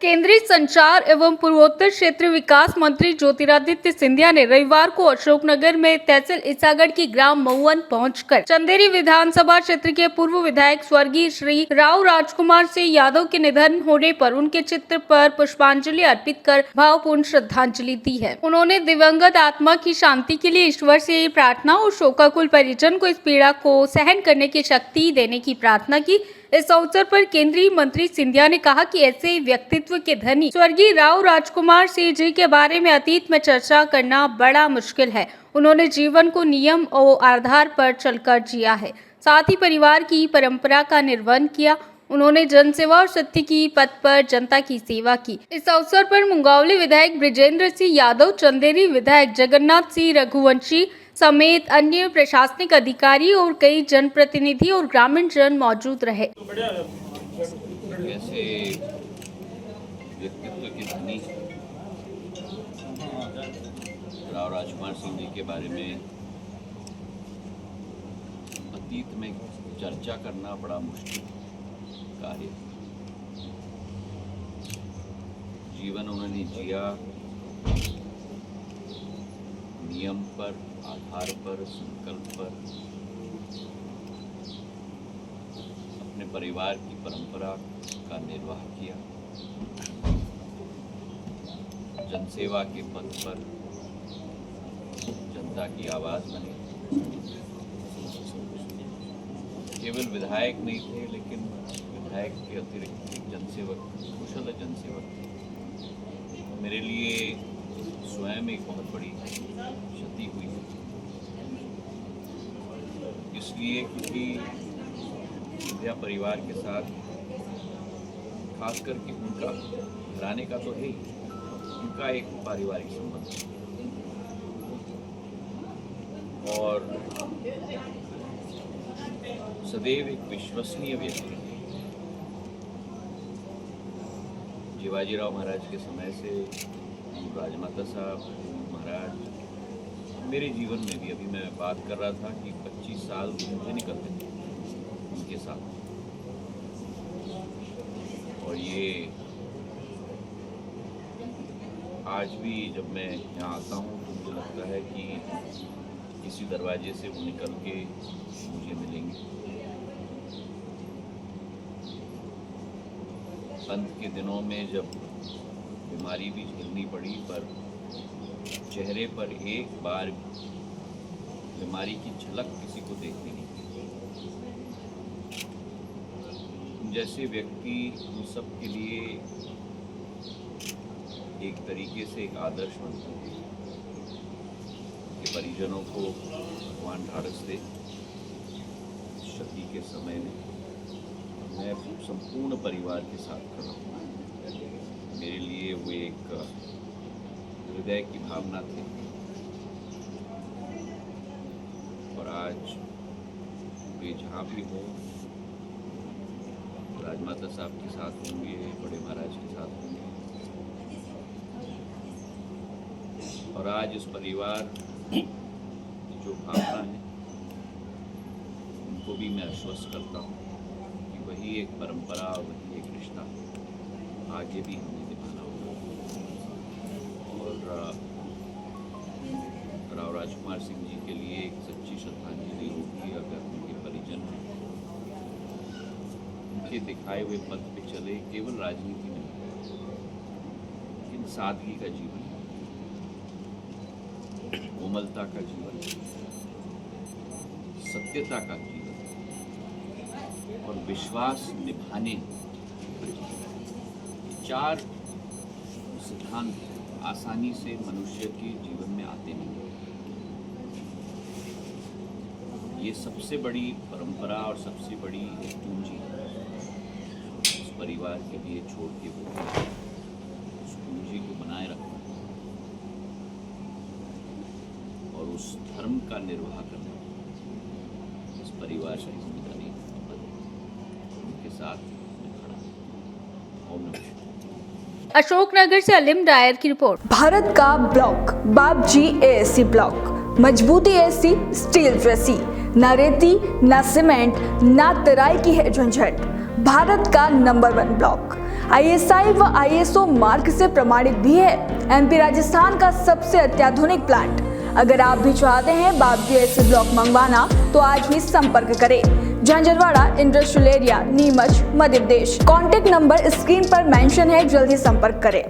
केंद्रीय संचार एवं पूर्वोत्तर क्षेत्र विकास मंत्री ज्योतिरादित्य सिंधिया ने रविवार को अशोकनगर में तहसील ईसागढ़ की ग्राम महुवन पहुंचकर चंदेरी विधानसभा क्षेत्र के पूर्व विधायक स्वर्गीय श्री राव राजकुमार सिंह यादव के निधन होने पर उनके चित्र पर पुष्पांजलि अर्पित कर भावपूर्ण श्रद्धांजलि दी है। उन्होंने दिवंगत आत्मा की शांति के लिए ईश्वर से प्रार्थना और शोकाकुल परिजन को इस पीड़ा को सहन करने की शक्ति देने की प्रार्थना की। इस अवसर पर केंद्रीय मंत्री सिंधिया ने कहा कि ऐसे व्यक्तित्व के धनी स्वर्गीय राव राजकुमार सिंह जी के बारे में अतीत में चर्चा करना बड़ा मुश्किल है। उन्होंने जीवन को नियम और आधार पर चलकर जिया है, साथ ही परिवार की परंपरा का निर्वहन किया। उन्होंने जनसेवा और सत्य की पथ पर जनता की सेवा की। इस अवसर पर मुंगावली विधायक बृजेंद्र सिंह यादव, चंदेरी विधायक जगन्नाथ सिंह रघुवंशी समेत अन्य प्रशासनिक अधिकारी और कई जनप्रतिनिधि और ग्रामीण जन मौजूद रहे। ऐसे व्यक्तित्व के धनी राव राजकुमार सिंह जी के बारे में अतीत में चर्चा करना बड़ा मुश्किल कार्य। जीवन उन्होंने जिया नियम पर, आधार पर, संकल्प पर, अपने परिवार की परंपरा का निर्वाह किया, जनसेवा के पथ पर जनता की आवाज बने। केवल विधायक नहीं थे, लेकिन विधायक के अतिरिक्त एक जनसेवक, कुशल जनसेवक थे। मेरे लिए स्वयं एक बहुत बड़ी क्षति हुई है, इसलिए क्योंकि सिंधिया परिवार के साथ खास करके उनका घराने का तो है ही, उनका एक पारिवारिक संबंध और सदैव एक विश्वसनीय व्यक्ति। शिवाजीराव महाराज के समय से राजमाता साहब महाराज मेरे जीवन में भी, अभी मैं बात कर रहा था कि 25 साल मुझे निकलते थे उनके साथ, और ये आज भी जब मैं यहाँ आता हूँ तो मुझे लगता है कि किसी दरवाजे से वो निकल के मुझे मिलेंगे। अंत के दिनों में जब बीमारी भी झेलनी पड़ी, पर चेहरे पर एक बार बीमारी की झलक किसी को देखनी नहीं। जैसे व्यक्ति हम सब के लिए एक तरीके से एक आदर्श बनते हैं कि परिजनों को भगवान ढाढ़स दे क्षति के समय में। मैं संपूर्ण परिवार के साथ खड़ा हूँ। मेरे लिए वो एक हृदय की भावना थी, और आज वे जहाँ भी हो, राजमाता साहब के साथ होंगे, बड़े महाराज के साथ होंगे, और आज इस परिवार की जो भावना है उनको भी मैं आश्वस्त करता हूँ कि वही एक परंपरा, वही एक रिश्ता आगे भी हमें निभाना होगा। और राव राजकुमार सिंह जी के लिए एक सच्ची श्रद्धांजलि होगी अगर उनके परिजन उनके दिखाए हुए पथ पे चले। केवल राजनीति में, लेकिन सादगी का जीवन, कोमलता का जीवन, सत्यता का जीवन और विश्वास निभाने, चार सिद्धांत आसानी से मनुष्य के जीवन में आते नहीं। ये सबसे बड़ी परंपरा और सबसे बड़ी पूंजी इस परिवार के लिए छोड़ के वो उस पूंजी को बनाए रखना और उस धर्म का निर्वाह करना इस परिवार की जिम्मेदारी। उनके साथ मैं खड़ा हूं। ओम नमः शिवाय। अशोकनगर से अलीम डायर की रिपोर्ट। भारत का ब्लॉक बाबजी एएससी ब्लॉक, मजबूती ऐसी स्टील जैसी, न रेती न सीमेंट न तराई की है झंझट। भारत का नंबर 1 ब्लॉक ISI व ISO मार्क से प्रमाणित भी है। MP राजस्थान का सबसे अत्याधुनिक प्लांट। अगर आप भी चाहते हैं बाबजी एसी ब्लॉक मंगवाना तो आज ही संपर्क करें। Jhanjharwada industrial area, Neemuch, Madhya Pradesh. Contact number screen पर मेंशन है, जल्दी संपर्क करें।